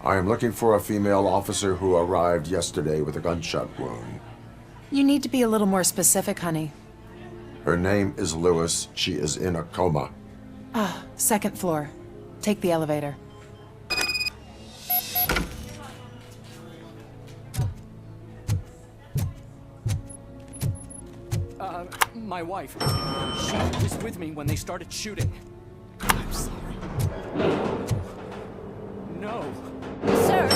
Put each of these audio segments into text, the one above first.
I am looking for a female officer who arrived yesterday with a gunshot wound. You need to be a little more specific, honey. Her name is Lewis. She is in a coma. Ah, second floor. Take the elevator. My wife. She was with me when they started shooting. I'm sorry. No. Sir,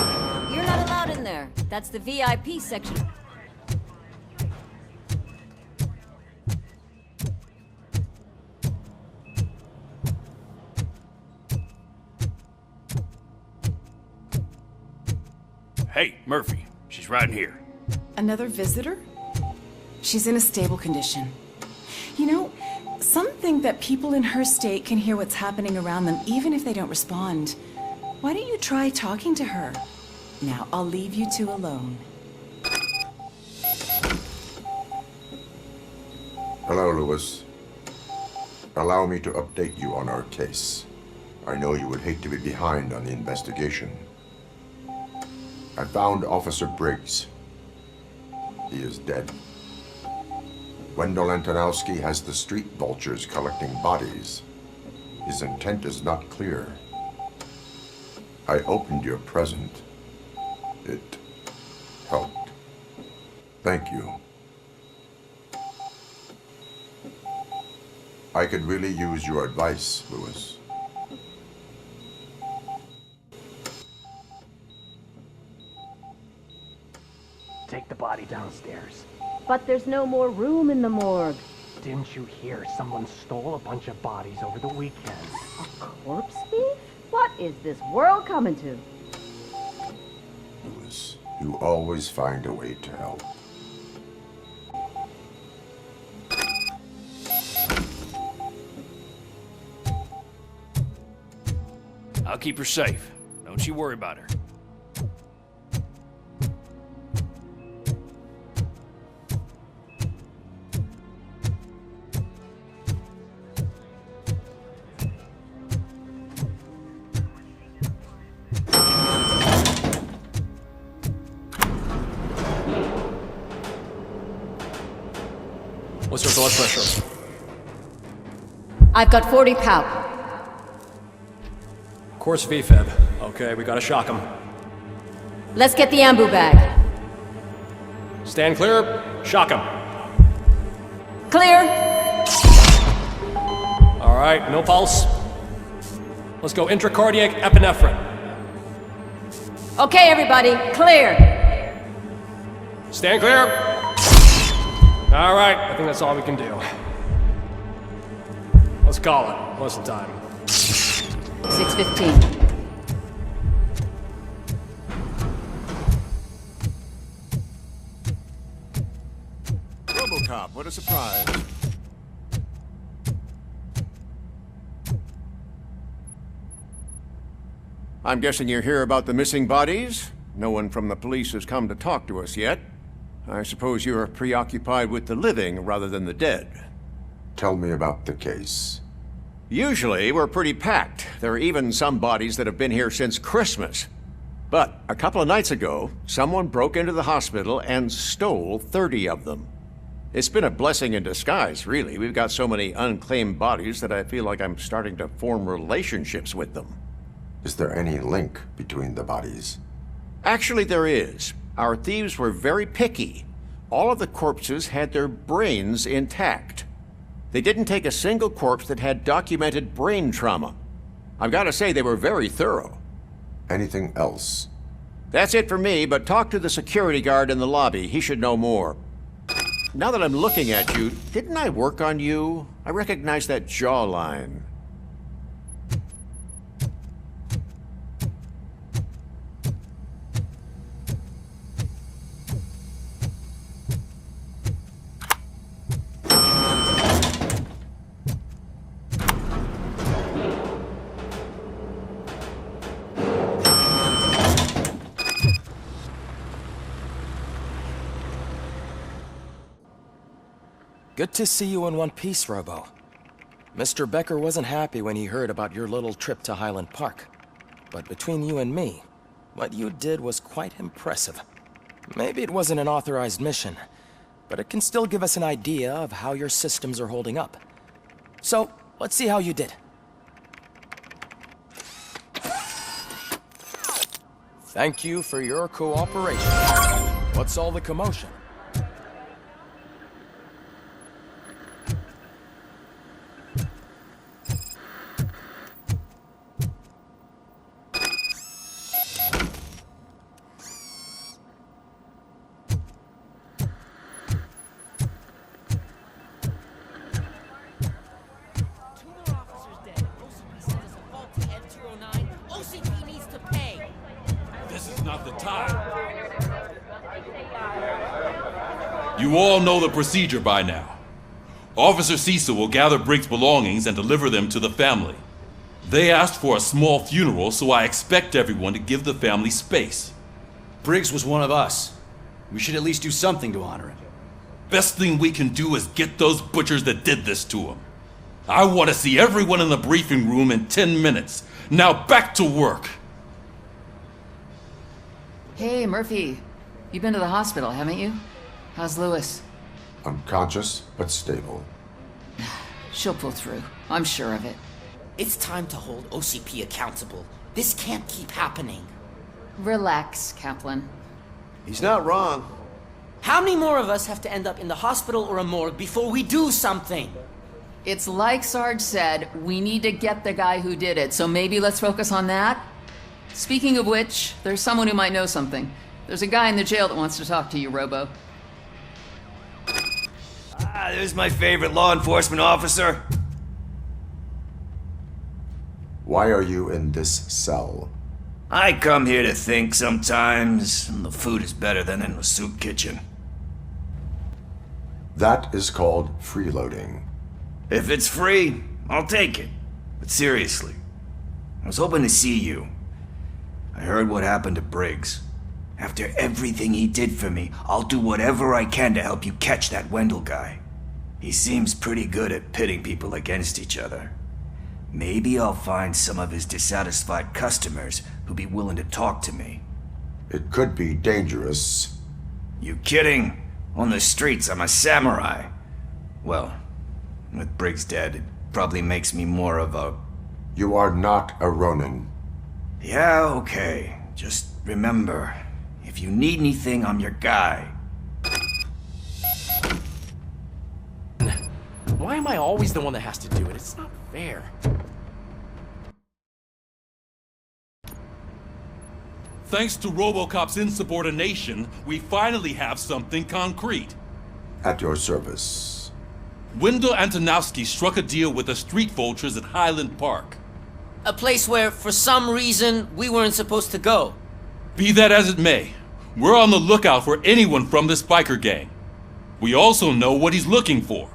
you're not allowed in there. That's the VIP section. Hey, Murphy. She's right here. Another visitor? She's in a stable condition. You know, some think that people in her state can hear what's happening around them even if they don't respond. Why don't you try talking to her? Now, I'll leave you two alone. Hello, Lewis. Allow me to update you on our case. I know you would hate to be behind on the investigation. I found Officer Briggs. He is dead. Wendell Antonowski has the street vultures collecting bodies. His intent is not clear. I opened your present. It helped. Thank you. I could really use your advice, Lewis. Take the body downstairs. But there's no more room in the morgue. Didn't you hear someone stole a bunch of bodies over the weekend? A corpse thief? What is this world coming to? Lewis, you always find a way to help. I'll keep her safe. Don't you worry about her. What's your blood pressure? I've got 40 pow. Course VFib. Okay, we gotta shock him. Let's get the ambu bag. Stand clear. Shock him. Clear. All right, no pulse. Let's go intracardiac epinephrine. Okay, everybody, clear. Stand clear. All right, I think that's all we can do. Let's call it. What's the time? 6:15. RoboCop, what a surprise. I'm guessing you're here about the missing bodies? No one from the police has come to talk to us yet. I suppose you're preoccupied with the living rather than the dead. Tell me about the case. Usually, we're pretty packed. There are even some bodies that have been here since Christmas. But a couple of nights ago, someone broke into the hospital and stole 30 of them. It's been a blessing in disguise, really. We've got so many unclaimed bodies that I feel like I'm starting to form relationships with them. Is there any link between the bodies? Actually, there is. Our thieves were very picky. All of the corpses had their brains intact. They didn't take a single corpse that had documented brain trauma. I've got to say, they were very thorough. Anything else? That's it for me, but talk to the security guard in the lobby. He should know more. Now that I'm looking at you, didn't I work on you? I recognize that jawline. Good to see you in one piece, Robo. Mr. Becker wasn't happy when he heard about your little trip to Highland Park. But between you and me, What you did was quite impressive. Maybe it wasn't an authorized mission, but it can still give us an idea of how your systems are holding up. So, let's see how you did. Thank you for your cooperation. What's all the commotion? You all know the procedure by now. Officer Cecil will gather Briggs' belongings and deliver them to the family. They asked for a small funeral, so I expect everyone to give the family space. Briggs was one of us. We should at least do something to honor him. Best thing we can do is get those butchers that did this to him. I want to see everyone in the briefing room in 10 minutes. Now back to work. Hey, Murphy. You've been to the hospital, haven't you? How's Lewis? Unconscious, but stable. She'll pull through. I'm sure of it. It's time to hold OCP accountable. This can't keep happening. Relax, Kaplan. He's not wrong. How many more of us have to end up in the hospital or a morgue before we do something? It's like Sarge said, we need to get the guy who did it, so maybe let's focus on that? Speaking of which, there's someone who might know something. There's a guy in the jail that wants to talk to you, Robo. There's my favorite law enforcement officer. Why are you in this cell? I come here to think sometimes, and the food is better than in a soup kitchen. That is called freeloading. If it's free, I'll take it. But seriously, I was hoping to see you. I heard what happened to Briggs. After everything he did for me, I'll do whatever I can to help you catch that Wendell guy. He seems pretty good at pitting people against each other. Maybe I'll find some of his dissatisfied customers who'll be willing to talk to me. It could be dangerous. You kidding? On the streets, I'm a samurai. Well, with Briggs dead, it probably makes me more of a... You are not a Ronin. Yeah, okay. Just remember, if you need anything, I'm your guy. Why am I always the one that has to do it? It's not fair. Thanks to RoboCop's insubordination, we finally have something concrete. At your service. Wendell Antonowski struck a deal with the street vultures at Highland Park. A place where, for some reason, we weren't supposed to go. Be that as it may, we're on the lookout for anyone from this biker gang. We also know what he's looking for.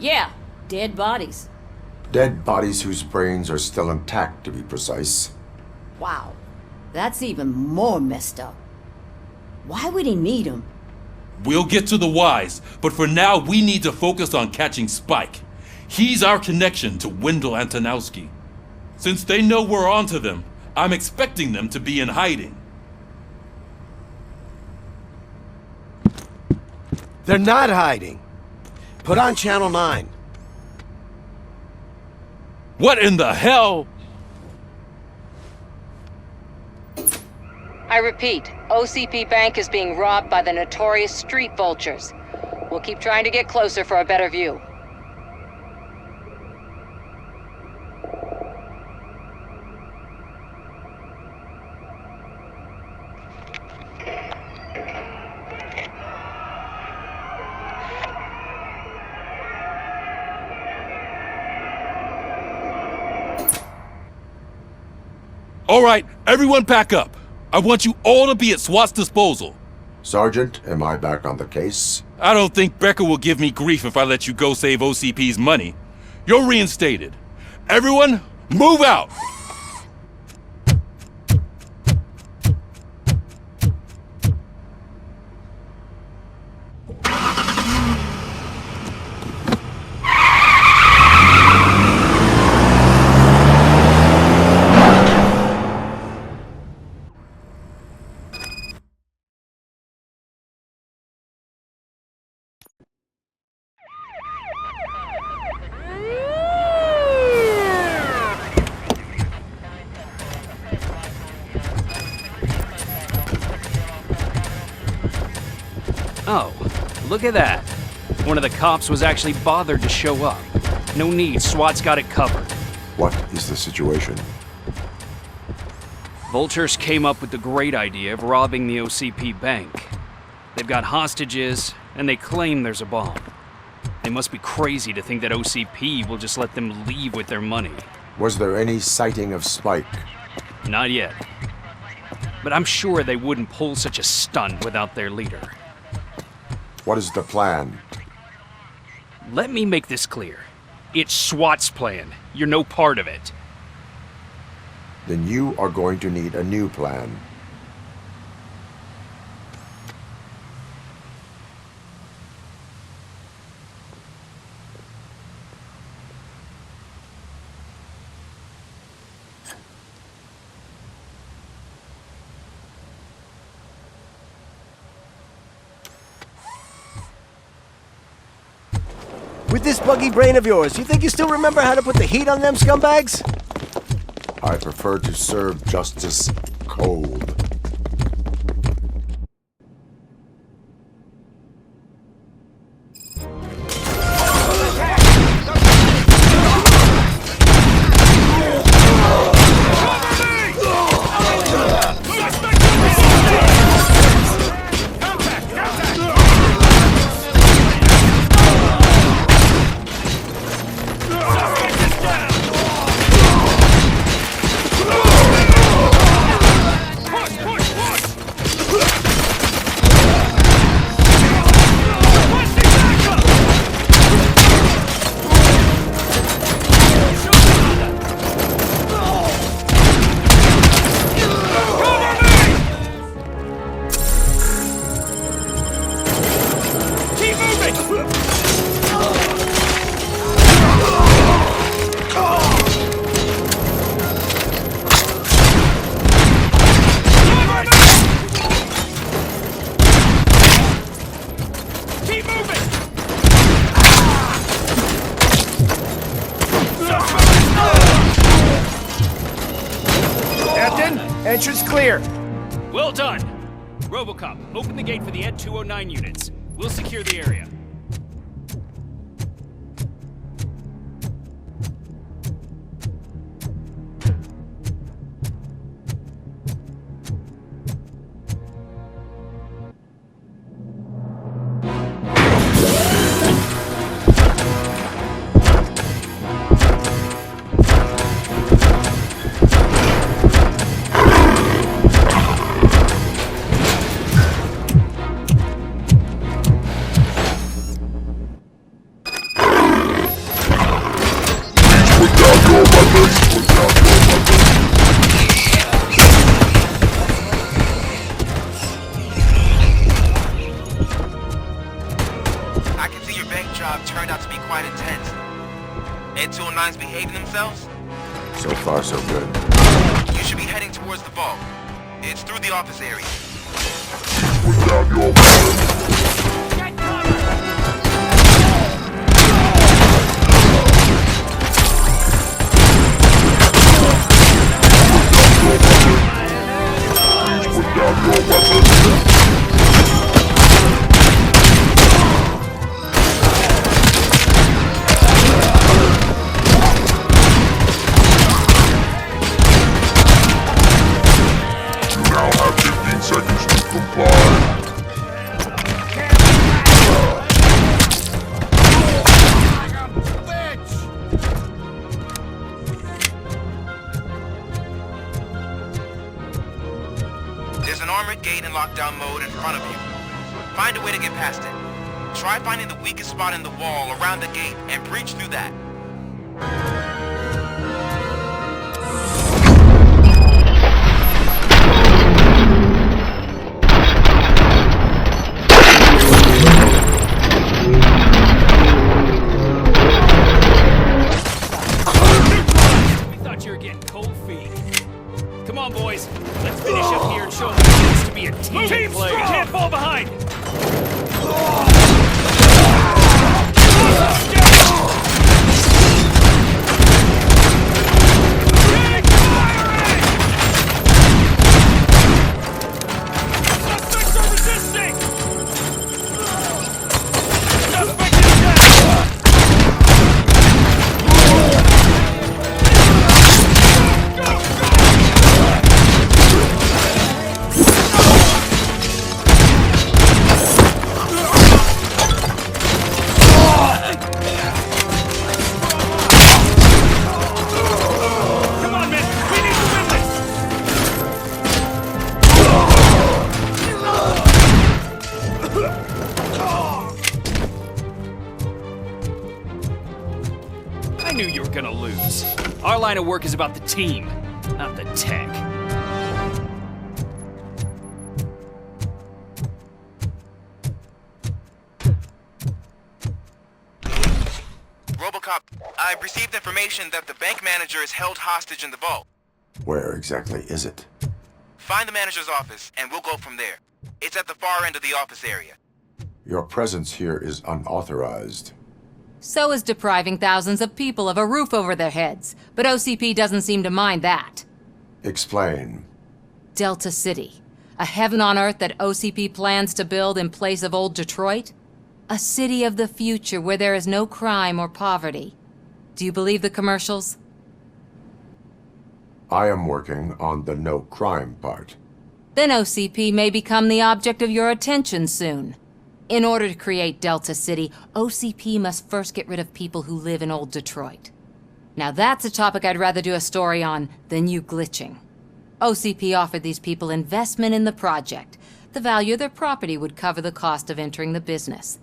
Yeah, dead bodies. Dead bodies whose brains are still intact, to be precise. Wow, that's even more messed up. Why would he need them? We'll get to the whys, but for now we need to focus on catching Spike. He's our connection to Wendell Antonowski. Since they know we're onto them, I'm expecting them to be in hiding. They're not hiding. Put on Channel 9. What in the hell? I repeat, OCP Bank is being robbed by the notorious street vultures. We'll keep trying to get closer for a better view. All right, everyone pack up. I want you all to be at SWAT's disposal. Sergeant, am I back on the case? I don't think Becker will give me grief if I let you go save OCP's money. You're reinstated. Everyone, move out! Oh, look at that. One of the cops was actually bothered to show up. No need, SWAT's got it covered. What is the situation? Vultures came up with the great idea of robbing the OCP bank. They've got hostages, and they claim there's a bomb. They must be crazy to think that OCP will just let them leave with their money. Was there any sighting of Spike? Not yet. But I'm sure they wouldn't pull such a stunt without their leader. What is the plan? Let me make this clear. It's SWAT's plan. You're no part of it. Then you are going to need a new plan. With this buggy brain of yours, you think you still remember how to put the heat on them scumbags? I prefer to serve justice cold. Entrance clear. Well done. RoboCop, open the gate for the Ed 209 units. We'll secure the area. So far, so good. You should be heading towards the vault. It's through the office area. Put down your weapon. Put down your weapon. There's an armored gate in lockdown mode in front of you. Find a way to get past it. Try finding the weakest spot in the wall around the gate and breach through that. We thought you were getting cold feet. Come on, boys. Let's finish up here and show them what it means to be a team player. You can't fall behind. Our line of work is about the team, not the tech. RoboCop, I've received information that the bank manager is held hostage in the vault. Where exactly is it? Find the manager's office, and we'll go from there. It's at the far end of the office area. Your presence here is unauthorized. So is depriving thousands of people of a roof over their heads, but OCP doesn't seem to mind that. Explain. Delta City, a heaven on earth that OCP plans to build in place of old Detroit? A city of the future where there is no crime or poverty. Do you believe the commercials? I am working on the no crime part. Then OCP may become the object of your attention soon. In order to create Delta City, OCP must first get rid of people who live in old Detroit. Now that's a topic I'd rather do a story on than you glitching. OCP offered these people investment in the project. The value of their property would cover the cost of entering the business.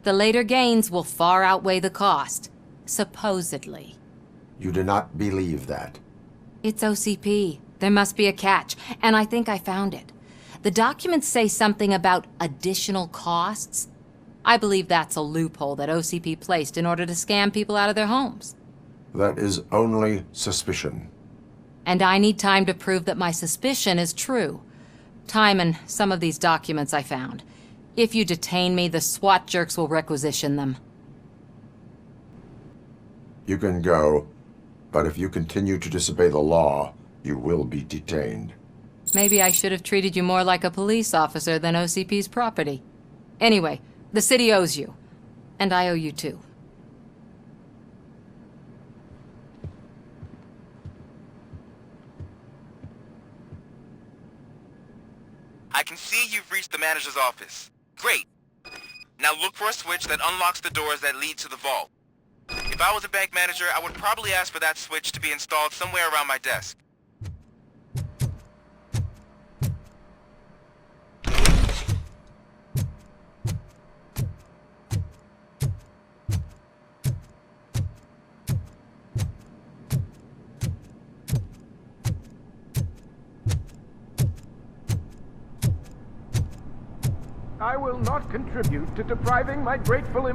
The later gains will far outweigh the cost, supposedly. You do not believe that? It's OCP. There must be a catch, and I think I found it. The documents say something about additional costs. I believe that's a loophole that OCP placed in order to scam people out of their homes. That is only suspicion. And I need time to prove that my suspicion is true. Time and some of these documents I found. If you detain me, the SWAT jerks will requisition them. You can go, but if you continue to disobey the law, you will be detained. Maybe I should have treated you more like a police officer than OCP's property. Anyway, the city owes you. And I owe you too. I can see you've reached the manager's office. Great. Now look for a switch that unlocks the doors that lead to the vault. If I was a bank manager, I would probably ask for that switch to be installed somewhere around my desk. I will not contribute to depriving my grateful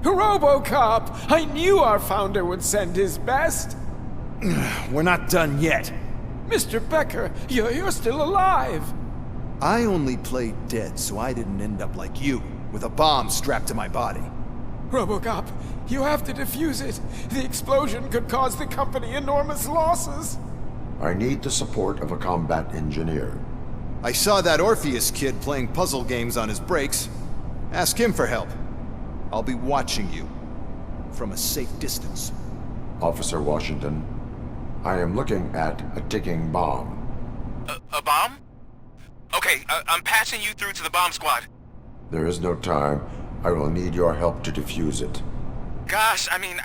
RoboCop! I knew our founder would send his best! We're not done yet. Mr. Becker, you're still alive! I only played dead so I didn't end up like you, with a bomb strapped to my body. RoboCop, you have to defuse it. The explosion could cause the company enormous losses. I need the support of a combat engineer. I saw that Orpheus kid playing puzzle games on his breaks. Ask him for help. I'll be watching you. From a safe distance. Officer Washington, I am looking at a ticking bomb. A bomb? Okay, I'm passing you through to the bomb squad. There is no time. I will need your help to defuse it. Gosh, I mean,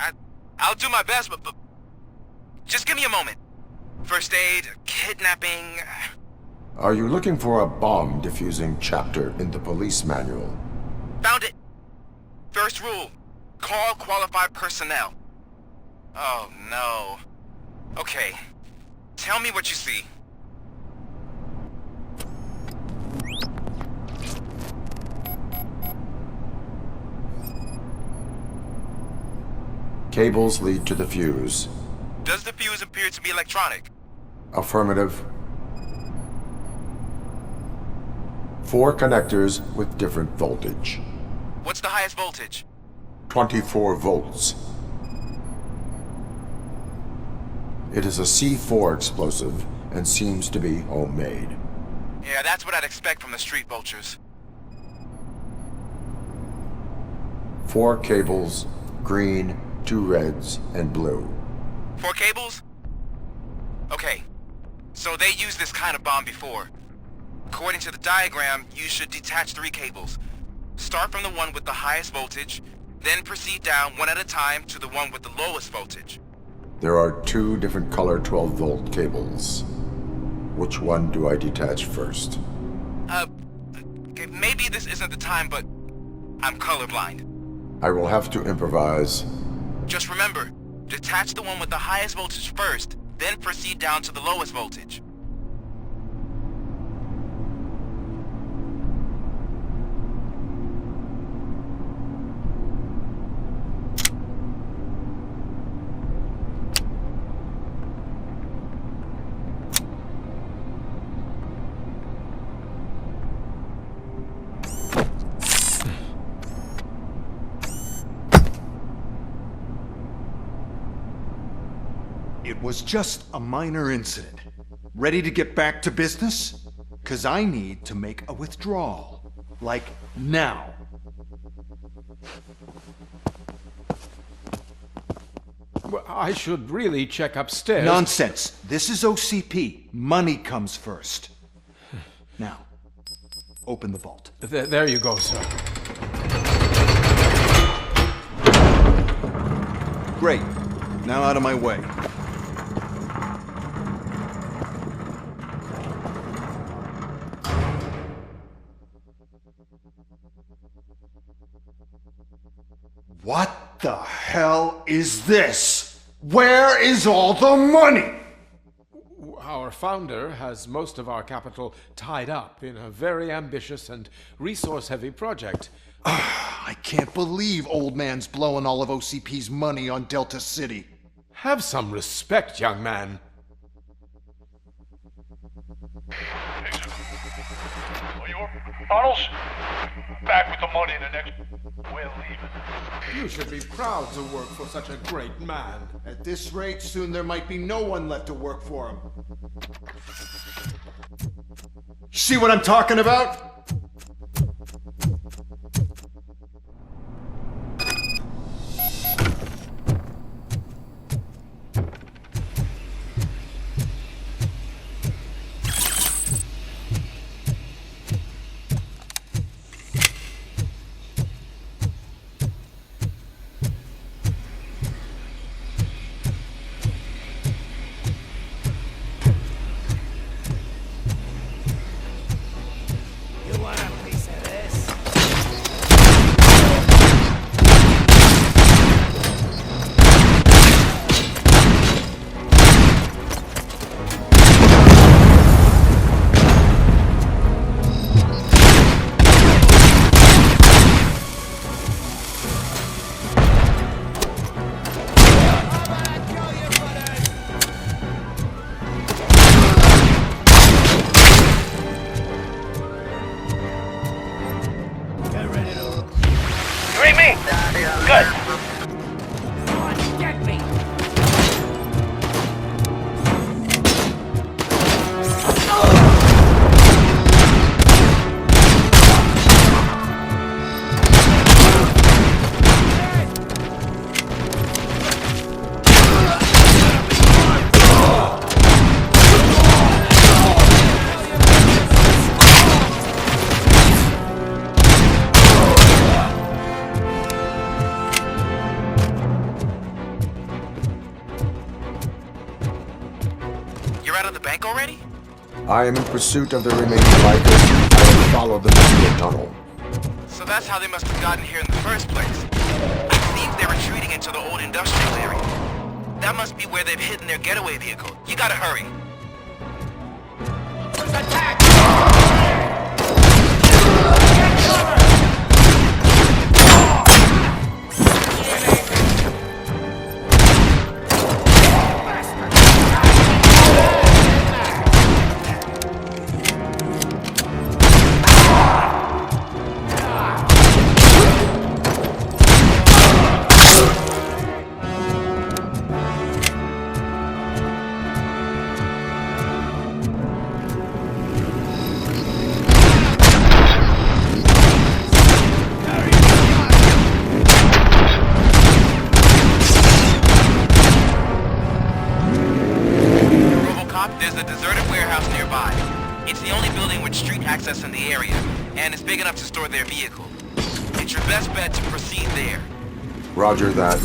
I'll do my best, but just give me a moment. First aid, kidnapping... Are you looking for a bomb defusing chapter in the police manual? Found it. First rule, call qualified personnel. Oh, no. Okay, tell me what you see. Cables lead to the fuse. Does the fuse appear to be electronic? Affirmative. 4 connectors with different voltage. What's the highest voltage? 24 volts. It is a C4 explosive and seems to be homemade. Yeah, that's what I'd expect from the street vultures. 4 cables, green, 2 reds, and blue. 4 cables? Okay, so they used this kind of bomb before. According to the diagram, you should detach 3 cables. Start from the one with the highest voltage, then proceed down one at a time to the one with the lowest voltage. There are two different color 12-volt cables. Which one do I detach first? Okay, maybe this isn't the time, but I'm colorblind. I will have to improvise. Just remember, detach the one with the highest voltage first, then proceed down to the lowest voltage. It was just a minor incident. Ready to get back to business? 'Cause I need to make a withdrawal. Like, now. Well, I should really check upstairs. Nonsense. This is OCP. Money comes first. Now, open the vault. There you go, sir. Great. Now out of my way. What the hell is this? Where is all the money? Our founder has most of our capital tied up in a very ambitious and resource-heavy project. I can't believe old man's blowing all of OCP's money on Delta City. Have some respect, young man. Tunnels? Back with the money in the next... We're leaving. You should be proud to work for such a great man. At this rate, soon there might be no one left to work for him. See what I'm talking about? I am in pursuit of the remaining bikers. I will follow them into the tunnel. So that's how they must have gotten here in the first place. It seems they're retreating into the old industrial area. That must be where they've hidden their getaway vehicle. You gotta hurry. Attack! There's a deserted warehouse nearby. It's the only building with street access in the area, and it's big enough to store their vehicle. It's your best bet to proceed there. Roger that.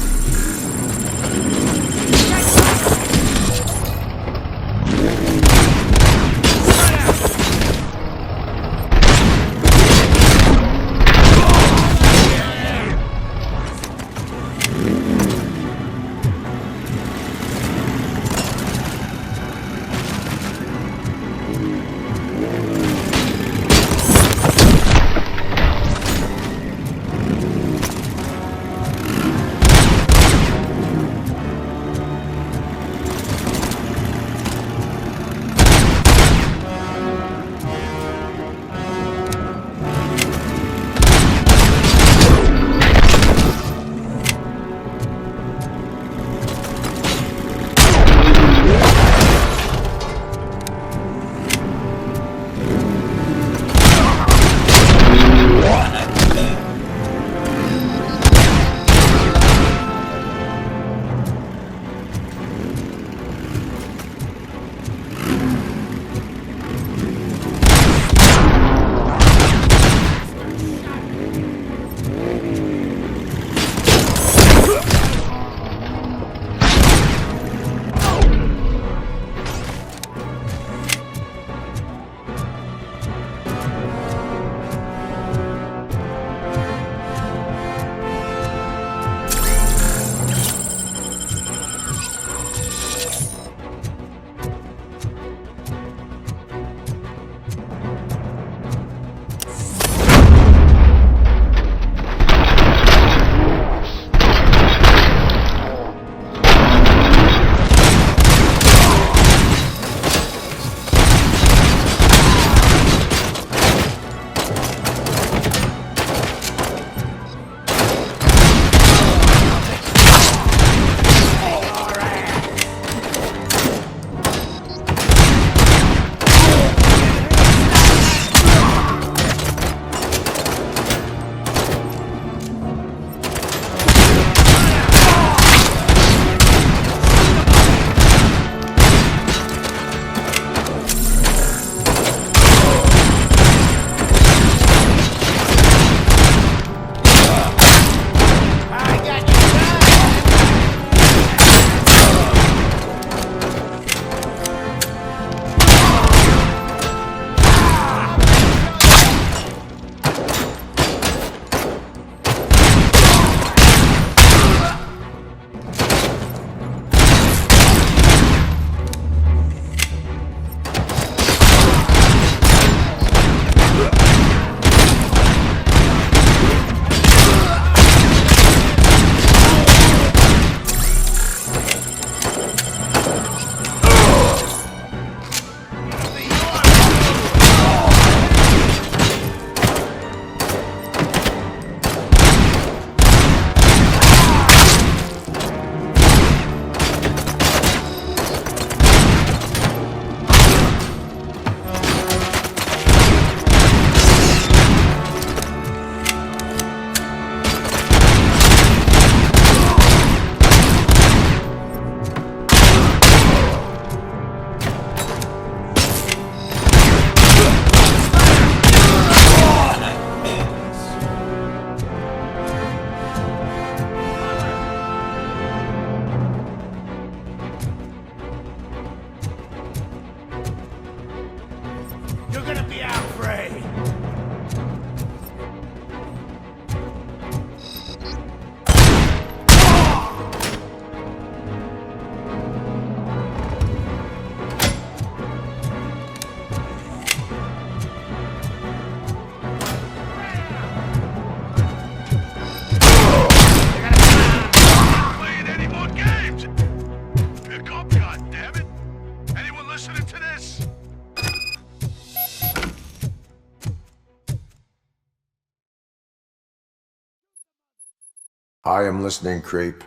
I am listening, Creep.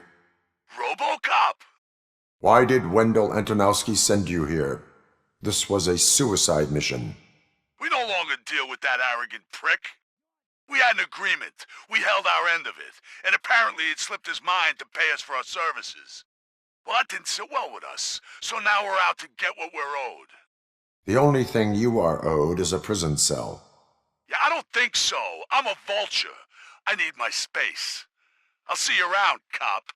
RoboCop! Why did Wendell Antonowski send you here? This was a suicide mission. We no longer deal with that arrogant prick. We had an agreement. We held our end of it. And apparently it slipped his mind to pay us for our services. Well, that didn't sit well with us. So now we're out to get what we're owed. The only thing you are owed is a prison cell. Yeah, I don't think so. I'm a vulture. I need my space. I'll see you around, cop.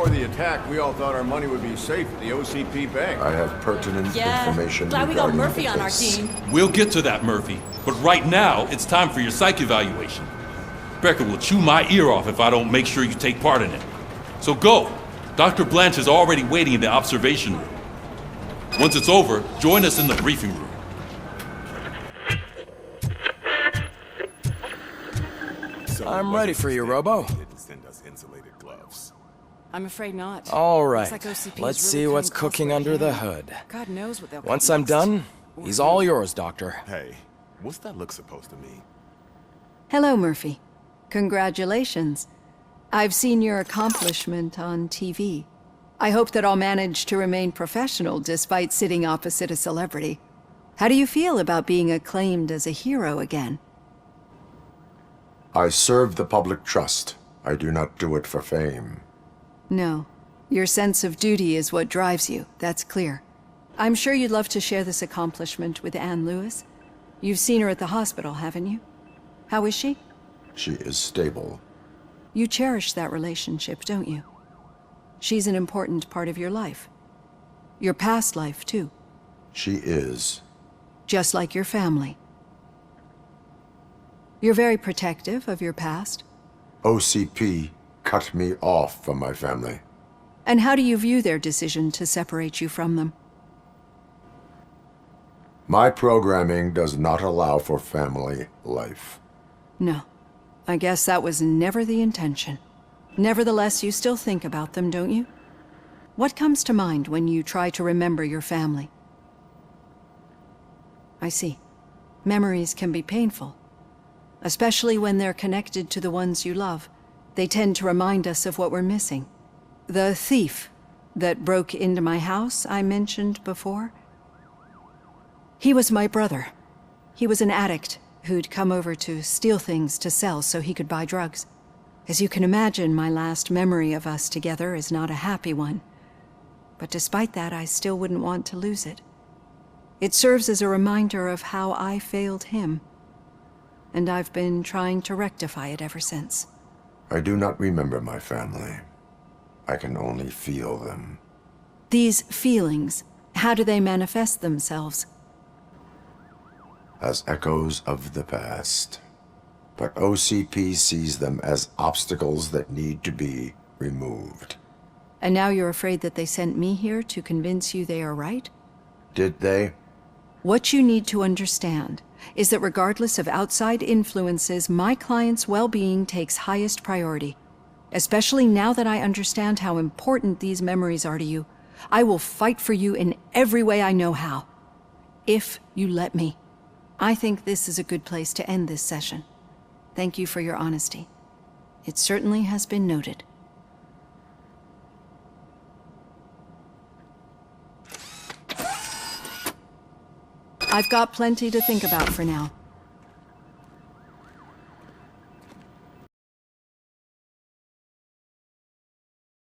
before the attack, we all thought our money would be safe at the OCP bank. I have pertinent information Glad we got regarding Murphy the on our case. team. We'll get to that, Murphy. But right now, it's time for your psych evaluation. Becker will chew my ear off if I don't make sure you take part in it. So go. Dr. Blanche is already waiting in the observation room. Once it's over, join us in the briefing room. I'm ready for you, Robo. I'm afraid not. All Looks right, like OCP is let's really see what's cutting cooking costs under right the now. hood. God knows what they'll Once cut I'm next. done, he's all yours, Doctor. Hey, what's that look supposed to mean? Hello, Murphy. Congratulations. I've seen your accomplishment on TV. I hope that I'll manage to remain professional despite sitting opposite a celebrity. How do you feel about being acclaimed as a hero again? I serve the public trust. I do not do it for fame. No. Your sense of duty is what drives you, that's clear. I'm sure you'd love to share this accomplishment with Anne Lewis. You've seen her at the hospital, haven't you? How is she? She is stable. You cherish that relationship, don't you? She's an important part of your life. Your past life, too. She is. Just like your family. You're very protective of your past. OCP cut me off from my family. And how do you view their decision to separate you from them? My programming does not allow for family life. No. I guess that was never the intention. Nevertheless, you still think about them, don't you? What comes to mind when you try to remember your family? I see. Memories can be painful. Especially when they're connected to the ones you love. They tend to remind us of what we're missing. The thief that broke into my house I mentioned before? He was my brother. He was an addict who'd come over to steal things to sell so he could buy drugs. As you can imagine, my last memory of us together is not a happy one. But despite that, I still wouldn't want to lose it. It serves as a reminder of how I failed him. And I've been trying to rectify it ever since. I do not remember my family. I can only feel them. These feelings, how do they manifest themselves? As echoes of the past. But OCP sees them as obstacles that need to be removed. And now you're afraid that they sent me here to convince you they are right? Did they? What you need to understand is that regardless of outside influences, my client's well-being takes highest priority. Especially now that I understand how important these memories are to you, I will fight for you in every way I know how. If you let me. I think this is a good place to end this session. Thank you for your honesty. It certainly has been noted. I've got plenty to think about for now.